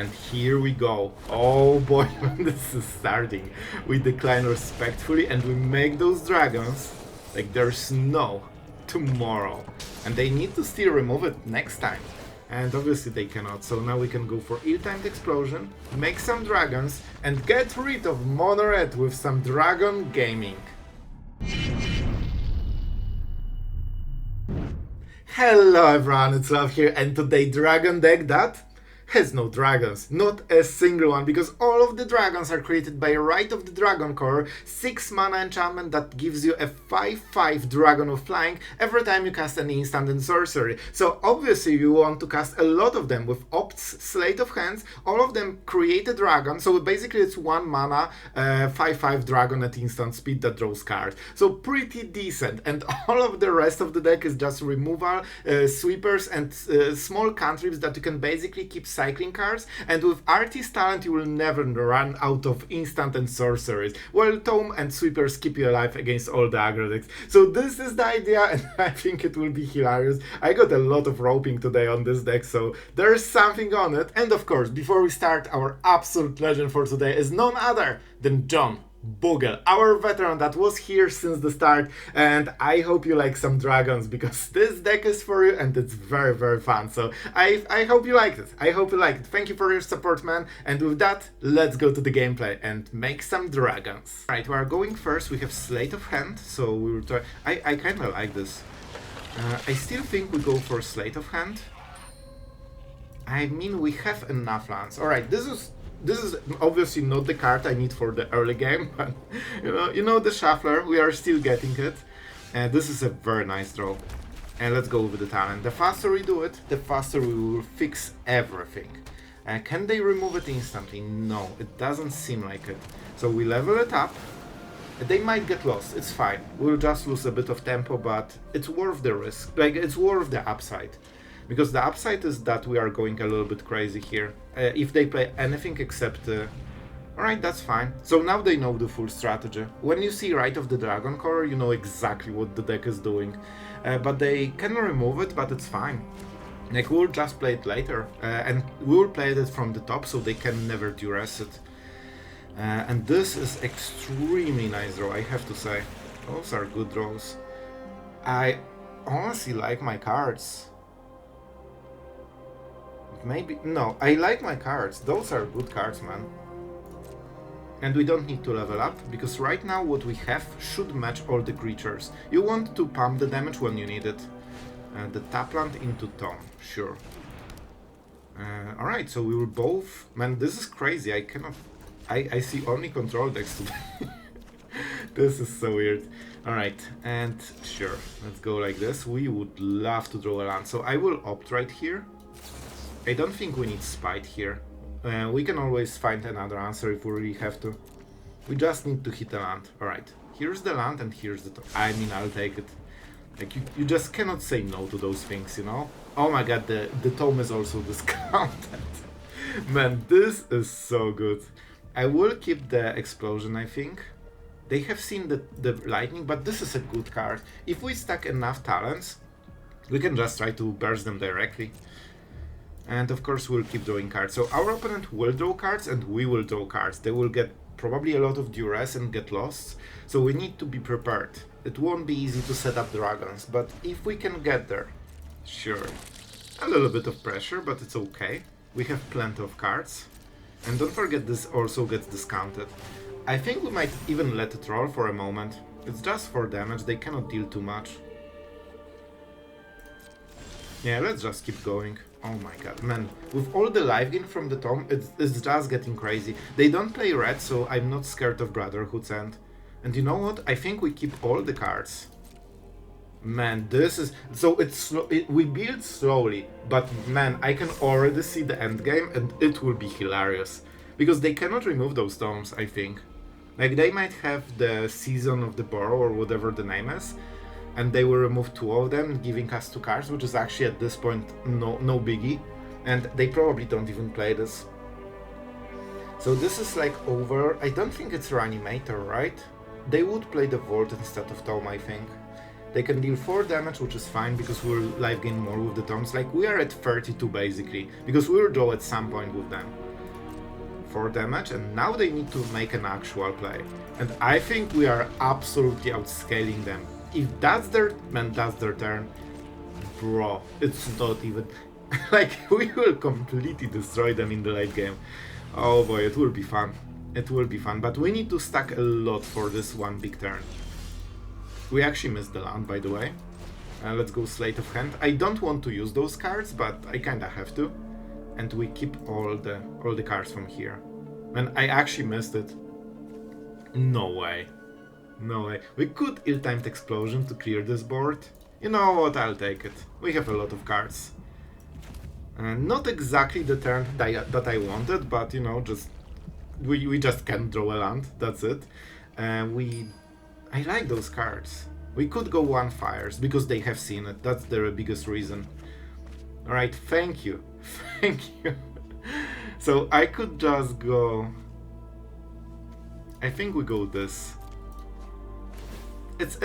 And here we go. Oh boy, this is starting. We decline respectfully and we make those dragons like there's no tomorrow. And they need to still remove it next time. And obviously they cannot, so now we can go for ill-timed explosion, make some dragons, and get rid of Mono Red with some dragon gaming. Hello everyone, it's Sloth here, and today dragon deck that has no dragons, not a single one, because all of the dragons are created by Rite of the Dragoncaller, 6 mana enchantment that gives you a 5/5 dragon of flying every time you cast an instant and sorcery. So obviously you want to cast a lot of them with Opt's Sleight of Hands. All of them create a dragon, so basically it's 1 mana 5/5 dragon at instant speed that draws cards. So pretty decent, and all of the rest of the deck is just removal, sweepers, and small cantrips that you can basically keep cycling cards, and with Artist Talent you will never run out of instant and sorceries, while Tome and Sweepers keep you alive against all the aggro decks. So this is the idea, and I think it will be hilarious. I got a lot of roping today on this deck, so there's something on it. And of course, before we start, our absolute legend for today is none other than John Bogle, our veteran that was here since the start, and I hope you like some dragons, because this deck is for you and it's very, very fun. So I hope you liked it. I hope you liked it. Thank you for your support, man. And with that, let's go to the gameplay and make some dragons. Alright, we are going first. We have Sleight of Hand, so we will try. I kind of like this. I still think we go for Sleight of Hand. I mean, we have enough lands. Alright, this is obviously not the card I need for the early game, but you know the shuffler, we are still getting it. And this is a very nice draw. And let's go with the talent. The faster we do it, the faster we will fix everything. Can they remove it instantly? No, it doesn't seem like it. So we level it up. They might get lost, it's fine. We'll just lose a bit of tempo, but it's worth the risk. Like, it's worth the upside. Because the upside is that we are going a little bit crazy here. If they play anything except... Alright, that's fine. So now they know the full strategy. When you see Rite of the Dragoncaller, you know exactly what the deck is doing. But they can remove it, but it's fine. Like, we'll just play it later. And we will play it from the top, so they can never duress it. And this is extremely nice draw, I have to say. Those are good draws. I honestly like my cards. Maybe, no, I like my cards. Those are good cards, man. And we don't need to level up, because right now what we have should match all the creatures. You want to pump the damage when you need it. The Tapland into Tome, sure. Alright, so we will both... Man, this is crazy, I cannot... I see only control decks today. This is so weird. Alright, and sure, let's go like this. We would love to draw a land, so I will opt right here. I don't think we need Spite here. We can always find another answer if we really have to. We just need to hit a land. Alright, here's the land and here's the top. I mean, I'll take it. Like, you just cannot say no to those things, you know? Oh my god, the tome is also discounted. Man, this is so good. I will keep the explosion, I think. They have seen the lightning, but this is a good card. If we stack enough talents, we can just try to burst them directly. And of course we'll keep drawing cards. So our opponent will draw cards and we will draw cards. They will get probably a lot of duress and get lost. So we need to be prepared. It won't be easy to set up dragons, but if we can get there, sure. A little bit of pressure, but it's okay. We have plenty of cards. And don't forget, this also gets discounted. I think we might even let it roll for a moment. It's just for damage, they cannot deal too much. Yeah, let's just keep going. Oh my god, man, with all the life gain from the Tome, it's just getting crazy. They don't play red, so I'm not scared of Brotherhood's end. And you know what? I think we keep all the cards. Man, this is... So we build slowly, but man, I can already see the end game and it will be hilarious. Because they cannot remove those tomes, I think. Like, they might have the Season of the Burrow or whatever the name is, and they will remove 2 of them, giving us 2 cards, which is actually at this point no biggie. And they probably don't even play this. So this is like over. I don't think it's Reanimator, right? They would play the Vault instead of Tome, I think. They can deal 4 damage, which is fine, because we'll life gain more with the Tomes. Like, we are at 32 basically, because we'll draw at some point with them. 4 damage, and now they need to make an actual play. And I think we are absolutely outscaling them. If that's their turn, bro, it's not even like we will completely destroy them in the late game. Oh boy, it will be fun. It will be fun, but we need to stack a lot for this one big turn. We actually missed the land, by the way. Let's go Sleight of Hand. I don't want to use those cards, but I kinda have to. And we keep all the cards from here. And I actually missed it. No way. No way. We could ill-timed explosion to clear this board. You know what, I'll take it. We have a lot of cards. Not exactly the turn that I wanted, but you know, just we just can't draw a land, that's it. I like those cards. We could go 1 fires, because they have seen it, that's their biggest reason. Alright, thank you. Thank you. So I could just go... I think we go this. It's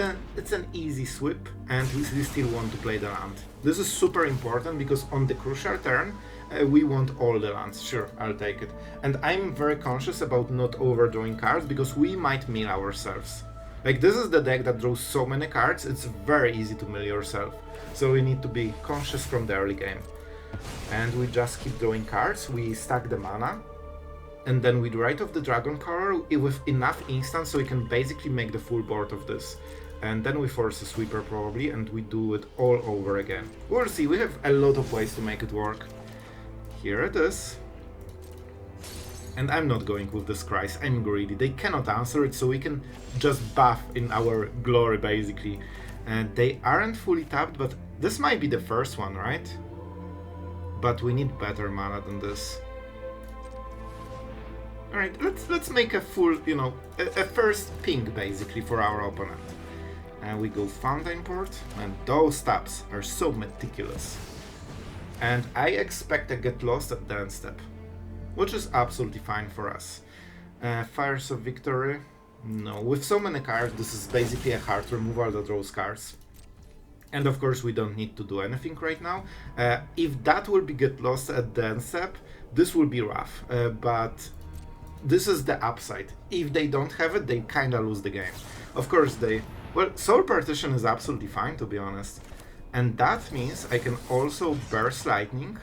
an easy sweep, and we still want to play the land. This is super important, because on the crucial turn, we want all the lands. Sure, I'll take it. And I'm very conscious about not overdrawing cards, because we might mill ourselves. Like, this is the deck that draws so many cards, it's very easy to mill yourself. So we need to be conscious from the early game. And we just keep drawing cards, we stack the mana, and then we Rite of the Dragoncaller with enough instants so we can basically make the full board of this. And then we force a sweeper probably, and we do it all over again. We'll see, we have a lot of ways to make it work. Here it is. And I'm not going with the Scries, I'm greedy. They cannot answer it, so we can just buff in our glory, basically. And they aren't fully tapped, but this might be the first one, right? But we need better mana than this. Alright, let's make a full, you know, a first ping, basically, for our opponent. And we go Fountainport, and those taps are so meticulous. And I expect to get lost at the end step, which is absolutely fine for us. Fires of Victory, no. With so many cards, this is basically a hard removal that draws cards. And of course, we don't need to do anything right now. If that will be get lost at the end step, this will be rough. But this is the upside. If they don't have it, they kinda lose the game. Of course, well, Soul Partition is absolutely fine, to be honest. And that means I can also Burst Lightning.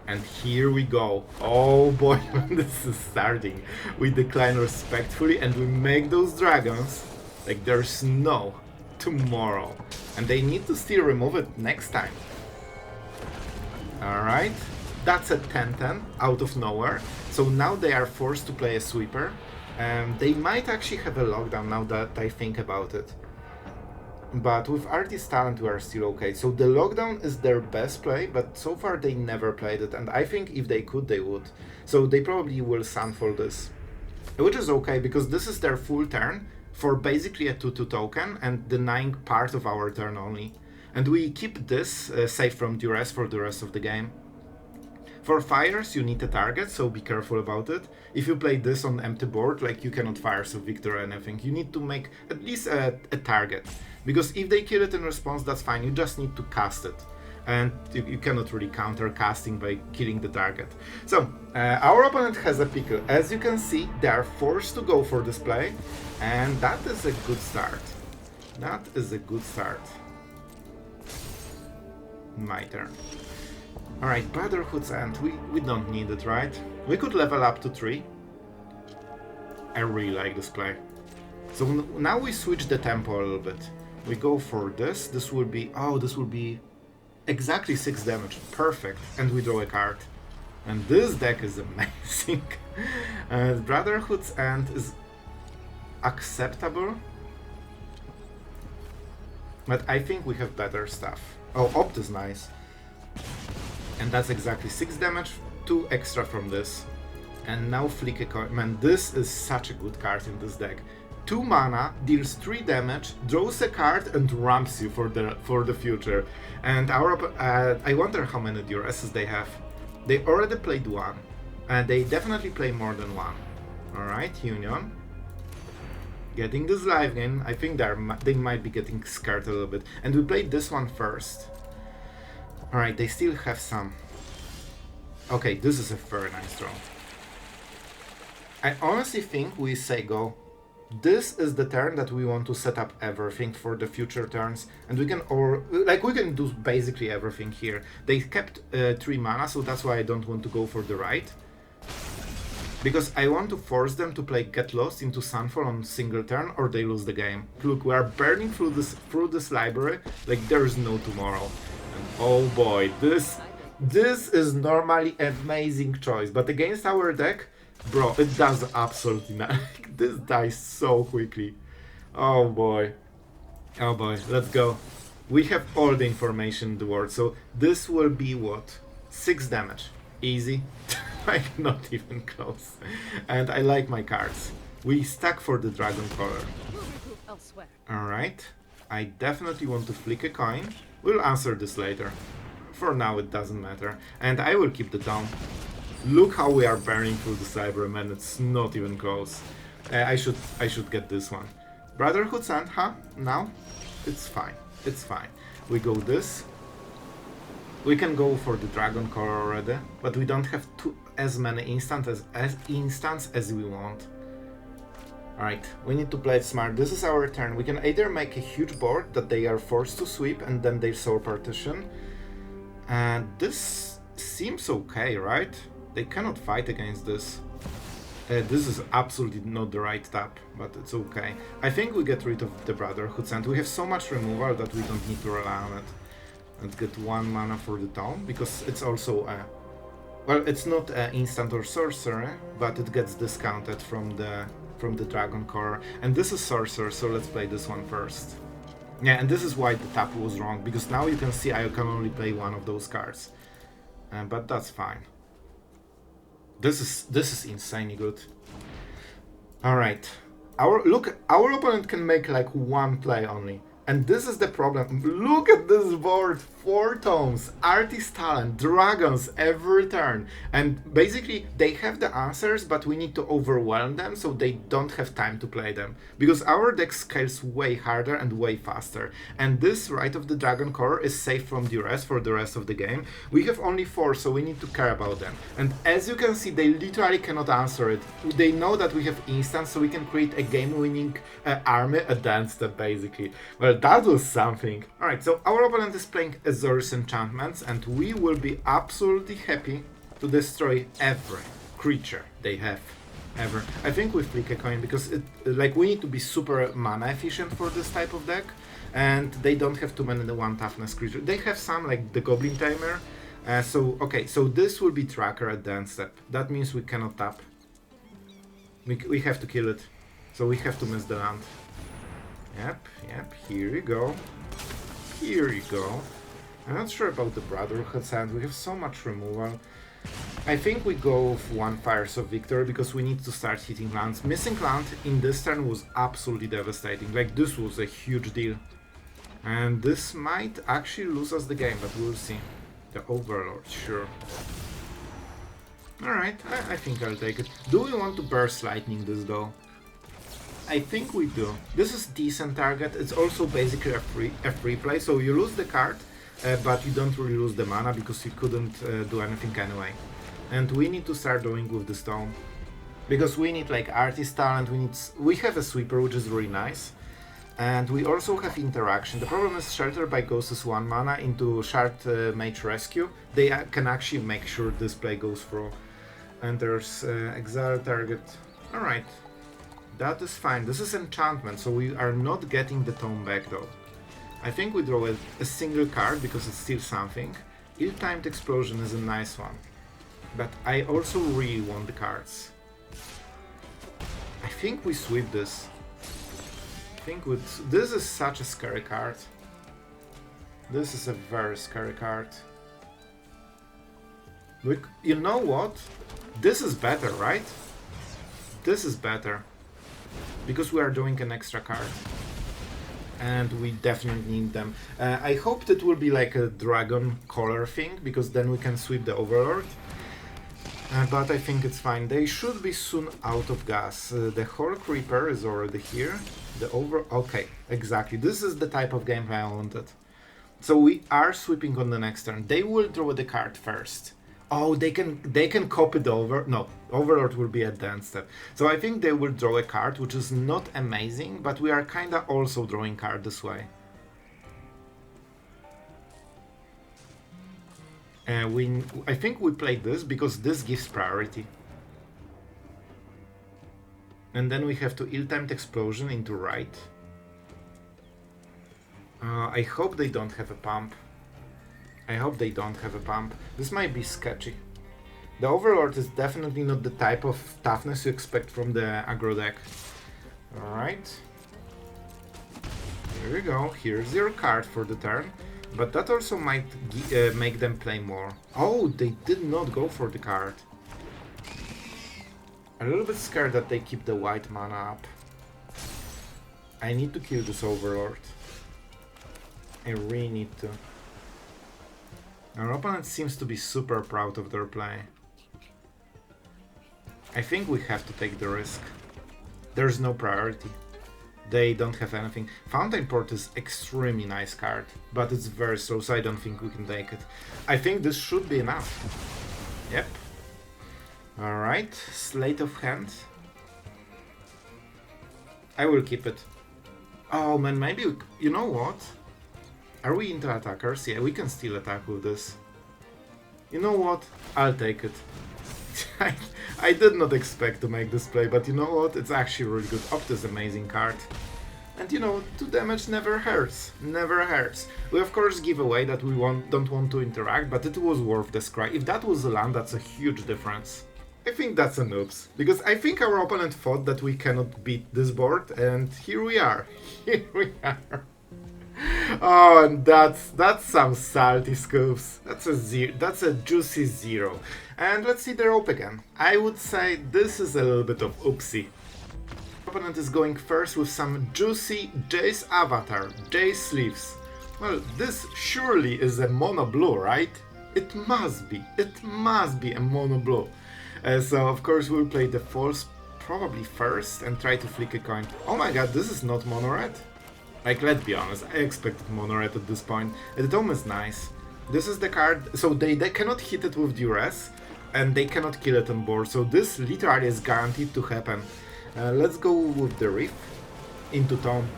And here we go. Oh boy, this is starting. We decline respectfully and we make those dragons like there's no tomorrow. And they need to still remove it next time. Alright, that's a 10-10 out of nowhere. So now they are forced to play a sweeper. They might actually have a lockdown now that I think about it. But with Artist Talent we are still okay. So the lockdown is their best play, but so far they never played it, and I think if they could, they would. So they probably will Sunfall this. Which is okay, because this is their full turn for basically a 2/2 token and denying part of our turn only. And we keep this safe from duress for the rest of the game. For fires, you need a target, so be careful about it. If you play this on empty board, like you cannot fire so victor or anything, you need to make at least a target. Because if they kill it in response, that's fine, you just need to cast it. And you cannot really counter casting by killing the target. So, our opponent has a pickle. As you can see, they are forced to go for this play, and that is a good start. That is a good start. My turn. Alright, Brotherhood's End, we don't need it, right? We could level up to 3. I really like this play. So now we switch the tempo a little bit. We go for this, this will be exactly 6 damage, perfect, and we draw a card. And this deck is amazing. Brotherhood's End is acceptable, but I think we have better stuff. Oh, Opt is nice. And that's exactly 6 damage, 2 extra from this. And now Flick a coin. Man, this is such a good card in this deck. 2 mana, deals 3 damage, draws a card and ramps you for the future. And I wonder how many duresses they have. They already played 1. And they definitely play more than 1. Alright, Union. Getting this live game, I think they might be getting scared a little bit. And we played this one first. Alright, they still have some. Okay, this is a very nice draw. I honestly think we say go. This is the turn that we want to set up everything for the future turns, and we can we can do basically everything here. They kept 3 mana, so that's why I don't want to go for the Rite. Because I want to force them to play Get Lost into Sunfall on single turn, or they lose the game. Look, we are burning through this library like there is no tomorrow. And oh boy, this is normally an amazing choice, but against our deck, bro, it does absolutely nothing. This dies so quickly. Oh boy. Oh boy, let's go. We have all the information in the world, so this will be what? 6 damage. Easy. Like, not even close. And I like my cards. We stack for the Dragoncaller. Alright. I definitely want to flick a coin. We'll answer this later. For now, it doesn't matter. And I will keep the Tome. Look how we are burning through the Cyberman. It's not even close. I should get this one. Brotherhood Sand, huh? Now? It's fine. It's fine. We go this. We can go for the Dragoncaller already, but we don't have as many instants as we want. Alright, we need to play it smart. This is our turn. We can either make a huge board that they are forced to sweep and then they soul partition. And this seems okay, right? They cannot fight against this. This is absolutely not the right tap, but it's okay. I think we get rid of the Brotherhood Sand. We have so much removal that we don't need to rely on it. Let's get 1 mana for the Tome, because it's also well, it's not instant or sorcery, but it gets discounted from the Dragoncaller. And this is sorcerer, so let's play this one first. Yeah, and this is why the tap was wrong, because now you can see I can only play one of those cards. But that's fine. This is insanely good. Alright. Our opponent can make like 1 play only. And this is the problem. Look at this board. 4 tomes, artist talent, dragons every turn. And basically they have the answers, but we need to overwhelm them so they don't have time to play them. Because our deck scales way harder and way faster. And this Rite of the Dragoncaller is safe from duress for the rest of the game. We have only 4, so we need to care about them. And as you can see, they literally cannot answer it. They know that we have instants, so we can create a game-winning army against them, basically. Well, that was something. Alright, so our opponent is playing Azor's Enchantments, and we will be absolutely happy to destroy every creature they have ever. I think we flick a coin because we need to be super mana efficient for this type of deck, and they don't have too many 1 toughness creature. They have some, like the Goblin Tamer. So this will be tracker at the end step. That means we cannot tap. We have to kill it. So we have to miss the land. Yep, here you go. Here you go. I'm not sure about the Brotherhood Sand. We have so much removal. I think we go with 1 Fires of Victory because we need to start hitting lands. Missing land in this turn was absolutely devastating. Like, this was a huge deal. And this might actually lose us the game, but we'll see. The Overlord, sure. Alright, I think I'll take it. Do we want to Burst Lightning this though? I think we do. This is decent target. It's also basically a free play, so you lose the card, but you don't really lose the mana because you couldn't do anything anyway. And we need to start doing with the Stone. Because we need like artist talent, we have a sweeper, which is really nice. And we also have interaction. The problem is Shelter by Ghost is 1 mana into Shard Mage Rescue. They can actually make sure this play goes through. And there's exile target. Alright. That is fine. This is enchantment, so we are not getting the Tome back though. I think we draw a single card because it's still something. Ill-timed Explosion is a nice one. But I also really want the cards. I think we sweep this. This is such a scary card. This is a very scary card. Look, you know what? This is better, right? This is better. Because we are doing an extra card. And we definitely need them. I hope that will be like a Dragoncaller thing, because then we can sweep the Overlord. But I think it's fine. They should be soon out of gas. The Horde Creeper is already here. Okay, exactly. This is the type of gameplay I wanted. So we are sweeping on the next turn. They will draw the card first. Oh, they can copy the over. No, Overlord will be at the end step. So I think they will draw a card, which is not amazing, but we are kinda also drawing card this way. I think we played this because this gives priority. And then we have to ill-timed explosion into Rite. I hope they don't have a pump. I hope they don't have a pump. This might be sketchy. The Overlord is definitely not the type of toughness you expect from the aggro deck. Alright. Here we go. Here's your card for the turn. But that also might make them play more. Oh, they did not go for the card. A little bit scared that they keep the white mana up. I need to kill this Overlord. I really need to. Our opponent seems to be super proud of their play. I think we have to take the risk. There's no priority. They don't have anything. Fountainport is extremely nice card, but it's very slow, so I don't think we can take it. I think this should be enough. Yep. Alright, Sleight of Hand. I will keep it. Oh man, maybe you know what? Are we into attackers? Yeah, we can still attack with this. You know what? I'll take it. I did not expect to make this play, but you know what? It's actually really good. Opt is amazing card. And you know, 2 damage never hurts. Never hurts. We of course give away that we don't want to interact, but it was worth the scry. If that was a land, that's a huge difference. I think that's an oops, because I think our opponent thought that we cannot beat this board, and here we are. Here we are. Oh, and that's some salty scoops. That's a juicy 0. And let's see the rope again. I would say this is a little bit of oopsie. Opponent is going first with some juicy Jace Avatar, Jace Sleeves. Well, this surely is a mono blue, right? It must be a mono blue. So of course we'll play the false probably first and try to flick a coin. Oh my god, this is not mono red. Like, let's be honest, I expected mono red at this point. The Tome is nice. This is the card, so they cannot hit it with duress, and they cannot kill it on board, so this literally is guaranteed to happen. Let's go with the Reef into Tome.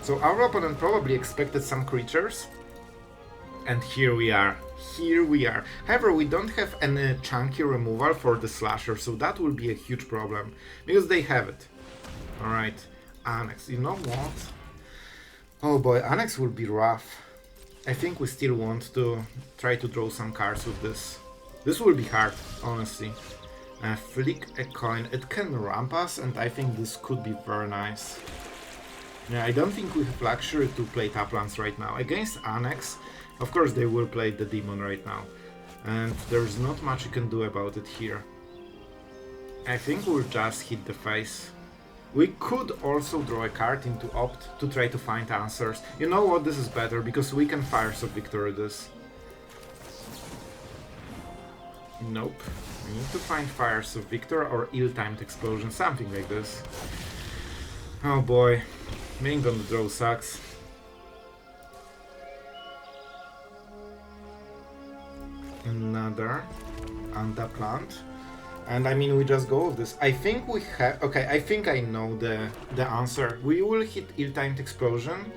So our opponent probably expected some creatures, and here we are. Here we are. However, we don't have any chunky removal for the Slasher, so that will be a huge problem, because they have it. Alright, Annex. You know what? Oh boy, Annex will be rough. I think we still want to try to draw some cards with this. This will be hard, honestly. Flick a coin. It can ramp us, and I think this could be very nice. Yeah, I don't think we have luxury to play Taplands right now. Against Annex, of course they will play the Demon right now. And there's not much you can do about it here. I think we'll just hit the face. We could also draw a card into Opt to try to find answers. You know what, this is better, because we can Fires of Victory this. Nope. We need to find Fires of Victor or ill-timed explosion, something like this. Oh boy, being on the draw sucks. Another Antaplant. And I mean, we just go with this. I think we have... Okay, I think I know the answer. We will hit ill-timed explosion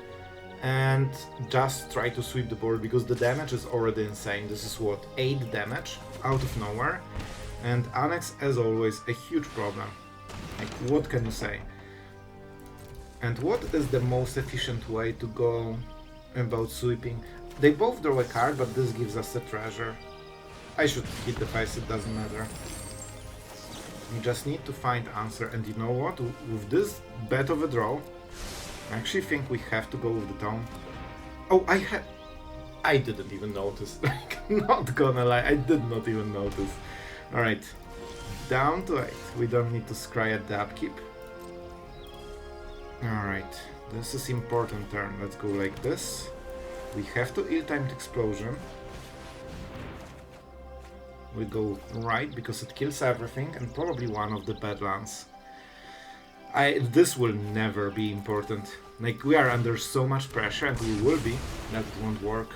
and just try to sweep the board, because the damage is already insane. This is what, 8 damage out of nowhere. And Annex, as always, a huge problem. Like, what can you say? And what is the most efficient way to go about sweeping? They both draw a card, but this gives us a treasure. I should hit the face, it doesn't matter. We just need to find answer, and you know what? With this bet of a draw, I actually think we have to go with the Tome. Oh, I didn't even notice. Like, not gonna lie, I did not even notice. Alright, down to 8. We don't need to scry at the upkeep. Alright, this is important turn. Let's go like this. We have to ill-timed explosion. We go right because it kills everything, and probably one of the Badlands. This will never be important. Like, we are under so much pressure, and we will be, that it won't work.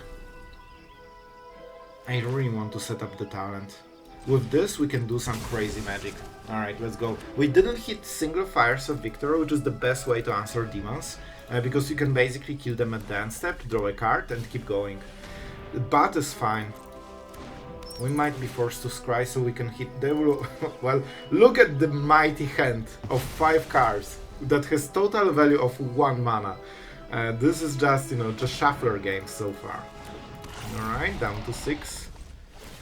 I really want to set up the talent. With this we can do some crazy magic. Alright, let's go. We didn't hit single fires of victory, which is the best way to answer demons, because you can basically kill them at the end step, draw a card and keep going. But is fine. We might be forced to scry so we can hit the... Well, look at the mighty hand of 5 cards that has total value of 1 mana. This is just, just shuffler games so far. Alright, down to 6.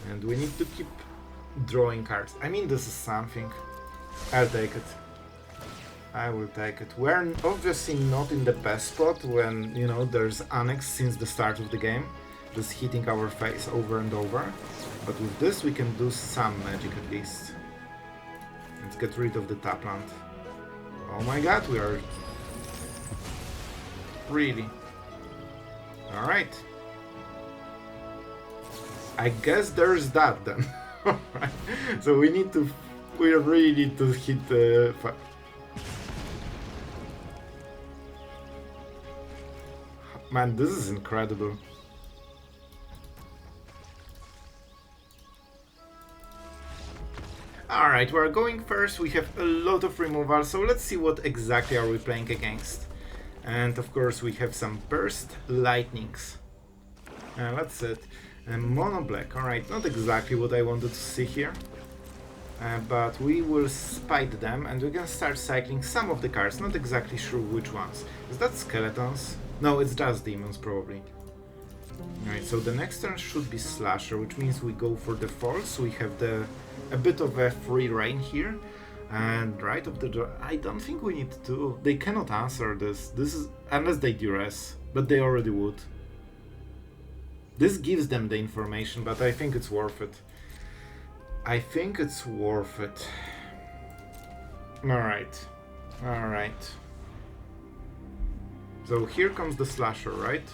And we need to keep drawing cards. I mean, this is something. I'll take it. I will take it. We're obviously not in the best spot when, there's Annex since the start of the game. Just hitting our face over and over. But with this we can do some magic at least. Let's get rid of the tap land. Oh my god, we are... Really? Alright. I guess there's that then. Alright. So we really need to hit the... Man, this is incredible. Alright, we're going first, we have a lot of removal, so let's see what exactly are we playing against. And of course we have some burst lightnings. That's it. Mono black, alright, not exactly what I wanted to see here. But we will spite them and we can start cycling some of the cards, not exactly sure which ones. Is that skeletons? No, it's just demons probably. Alright, so the next turn should be slasher, which means we go for the false. We have a bit of a free reign here. And right of the draw, I don't think we need to. They cannot answer this. This is unless they duress, but they already would. This gives them the information, but I think it's worth it. I think it's worth it. Alright. Alright. So here comes the slasher, right?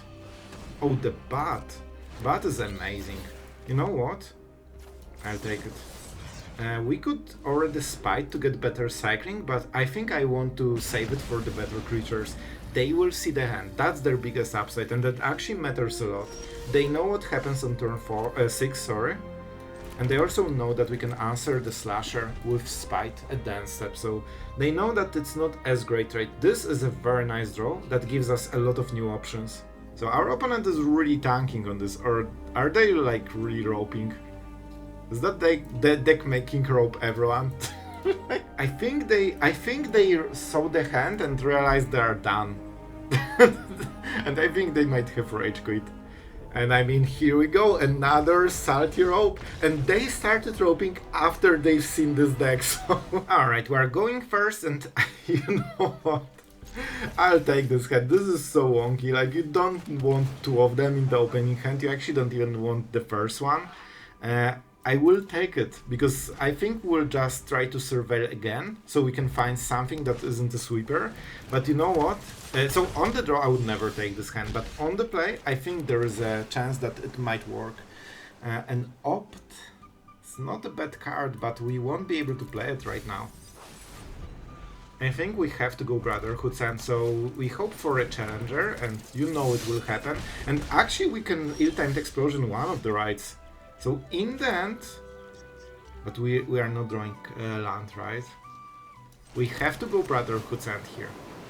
Oh, the bat. Bat is amazing. You know what? I'll take it. We could already spite to get better cycling, but I think I want to save it for the better creatures. They will see the hand. That's their biggest upside, and that actually matters a lot. They know what happens on turn 6, sorry. And they also know that we can answer the slasher with spite at the end step, so they know that it's not as great, right? This is a very nice draw that gives us a lot of new options. So our opponent is really tanking on this, or are they like really roping? Is that the deck making rope everyone? I think they saw the hand and realized they are done. And I think they might have rage quit. And I mean, here we go, another salty rope. And they started roping after they've seen this deck, so... Alright, we're going first, and you know what? I'll take this hand. This is so wonky, like, you don't want 2 of them in the opening hand, you actually don't even want the first one. I will take it, because I think we'll just try to surveil again, so we can find something that isn't a sweeper. But you know what? So on the draw I would never take this hand, but on the play I think there is a chance that it might work. And Opt, it's not a bad card, but we won't be able to play it right now. I think we have to go Brotherhood, and so we hope for a challenger, and you know it will happen. And actually we can ill-timed explosion one of the rights. So in the end, but we are not drawing land, right? We have to go Brotherhood Sand here.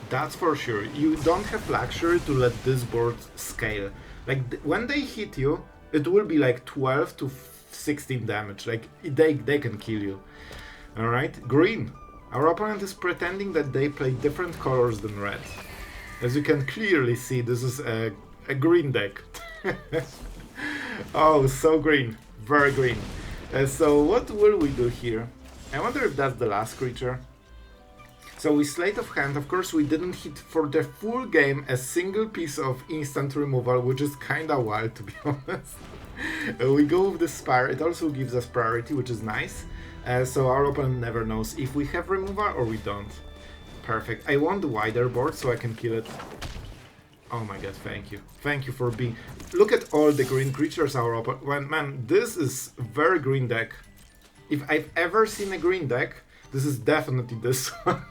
That's for sure. You don't have luxury to let this board scale. Like when they hit you, it will be like 12 to 16 damage. Like they can kill you. Alright, green. Our opponent is pretending that they play different colors than red. As you can clearly see, this is a green deck. Oh, so green. Very green. So what will we do here? I wonder if that's the last creature. So we Sleight of Hand. Of course, we didn't hit for the full game a single piece of instant removal, which is kinda wild, to be honest. We go with the Spire. It also gives us priority, which is nice. So our opponent never knows if we have removal or we don't. Perfect. I want the wider board so I can kill it. Oh my god, thank you. Thank you for being... Look at all the green creatures our opponent... Man, this is a very green deck. If I've ever seen a green deck, this is definitely this one.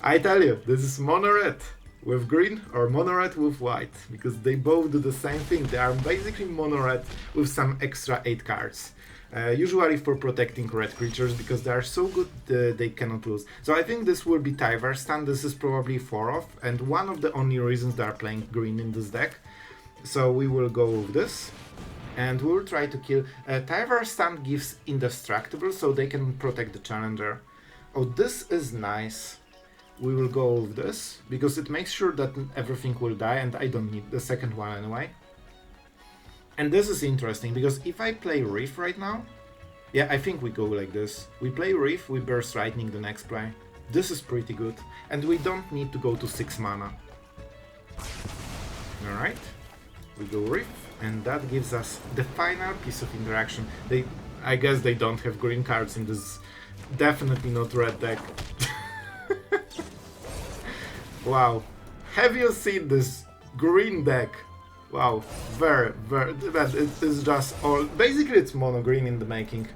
I tell you, this is mono red. with green or mono red with white, because they both do the same thing. They are basically mono red with some extra 8 cards. Usually for protecting red creatures, because they are so good they cannot lose. So I think this will be Tyvar stand. This is probably 4 off, and one of the only reasons they are playing green in this deck. So we will go with this, and we will try to kill. Tyvar stand gives indestructible, so they can protect the challenger. Oh, this is nice. We will go with this, because it makes sure that everything will die, and I don't need the second one anyway. And this is interesting, because if I play Reef right now, yeah, I think we go like this. We play Reef, we burst Lightning the next play. This is pretty good, and we don't need to go to 6 mana. Alright, we go Reef, and that gives us the final piece of interaction. I guess they don't have green cards in this, definitely not red deck. Wow, have you seen this green deck? Wow, very, it is just all, basically it's mono green in the making.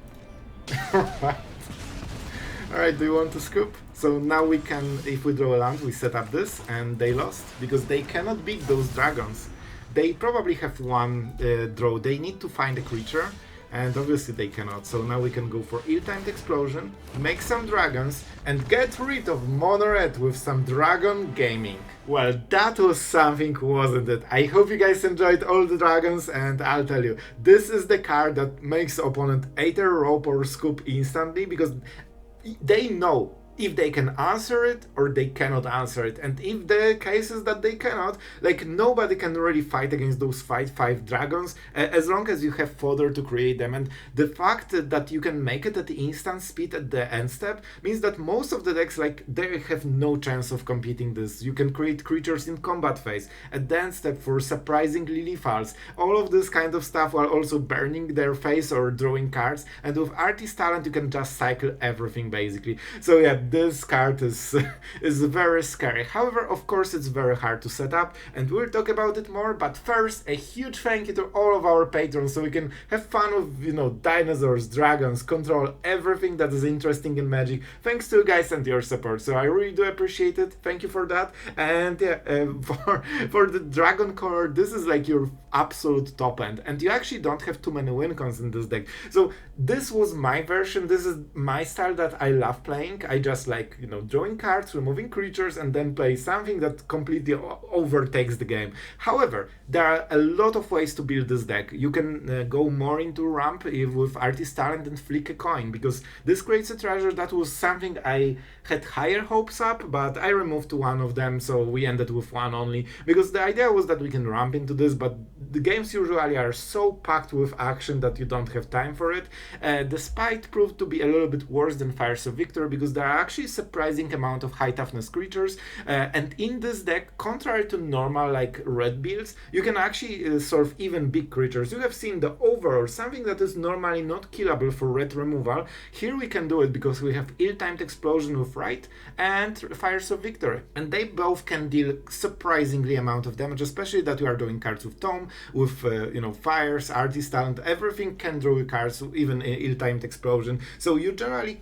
Alright, do you want to scoop? So now we can, if we draw a land, we set up this, and they lost, because they cannot beat those dragons. They probably have one draw, they need to find a creature, and obviously they cannot. So now we can go for ill-timed explosion, make some dragons, and get rid of mono red with some dragon gaming. Well, that was something, wasn't it? I hope you guys enjoyed all the dragons, and I'll tell you, this is the card that makes opponent either rope or scoop instantly, because they know if they can answer it or they cannot answer it. And if the case is that they cannot, like, nobody can really fight against those 5/5 dragons as long as you have fodder to create them. And the fact that you can make it at the instant speed at the end step means that most of the decks, like, they have no chance of competing this. You can create creatures in combat phase at the end step for surprisingly lethals, all of this kind of stuff, while also burning their face or drawing cards. And with Artist Talent you can just cycle everything basically. So yeah, this card is very scary. However, of course, it's very hard to set up, and we'll talk about it more. But first, a huge thank you to all of our patrons, so we can have fun with, you know, dinosaurs, dragons, control, everything that is interesting in Magic. Thanks to you guys and your support. So I really do appreciate it. Thank you for that. And yeah, for the Dragoncaller, this is like your absolute top end, and you actually don't have too many win cons in this deck. So this was my version. This is my style that I love playing. I just like, you know, drawing cards, removing creatures, and then play something that completely overtakes the game. However, there are a lot of ways to build this deck. You can go more into ramp with Artist Talent and flick a coin, because this creates a treasure. That was something I had higher hopes up, but I removed one of them, so we ended with one only, because the idea was that we can ramp into this, but the games usually are so packed with action that you don't have time for it. The Spite proved to be a little bit worse than Fires of Victor, because there are actually surprising amount of high toughness creatures, and in this deck, contrary to normal like red builds, you can actually solve even big creatures. You have seen the Overlord, something that is normally not killable for red removal. Here we can do it because we have ill-timed explosion with Rite and Fires of Victory, and they both can deal surprisingly amount of damage, especially that you are doing cards with Tome, with you know, Fires, Artist Talent, everything can draw cards, even ill-timed explosion. So you generally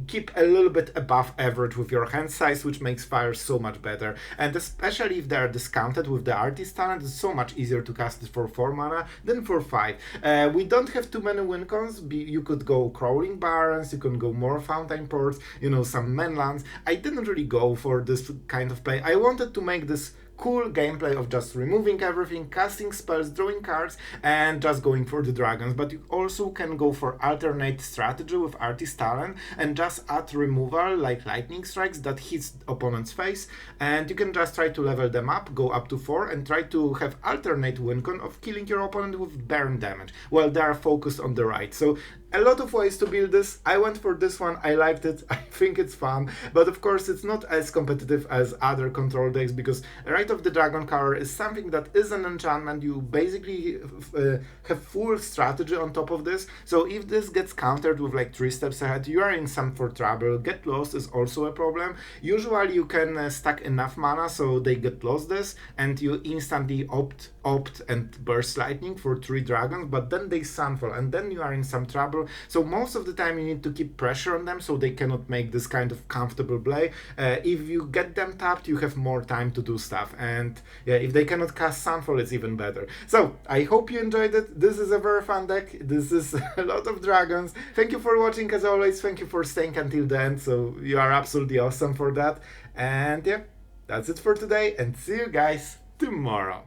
keep a little bit above average with your hand size, which makes Fire so much better. And especially if they are discounted with the Artist Talent, it's so much easier to cast it for 4 mana than for 5. We don't have too many win cons. You could go Crawling Barrens, you can go more Fountainports, you know, some Manlands. I didn't really go for this kind of play. I wanted to make this cool gameplay of just removing everything, casting spells, drawing cards, and just going for the dragons. But you also can go for alternate strategy with Artist Talent and just add removal like lightning strikes that hits opponent's face, and you can just try to level them up, go up to 4, and try to have alternate win con of killing your opponent with burn damage while they are focused on the right. So a lot of ways to build this. I went for this one, I liked it, I think it's fun, but of course it's not as competitive as other control decks, because Rite of the Dragoncaller is something that is an enchantment. You basically have full strategy on top of this, so if this gets countered with like 3 steps ahead, you are in some for trouble. Get lost is also a problem. Usually you can stack enough mana so they get lost this, and you instantly opt and burst lightning for 3 dragons, but then they sunfall, and then you are in some trouble Sunfall. So most of the time you need to keep pressure on them so they cannot make this kind of comfortable play. If you get them tapped, you have more time to do stuff. And yeah, if they cannot cast Sunfall, it's even better. So I hope you enjoyed it. This is a very fun deck. This is a lot of dragons. Thank you for watching as always. Thank you for staying until the end. So you are absolutely awesome for that. And yeah, that's it for today. And see you guys tomorrow.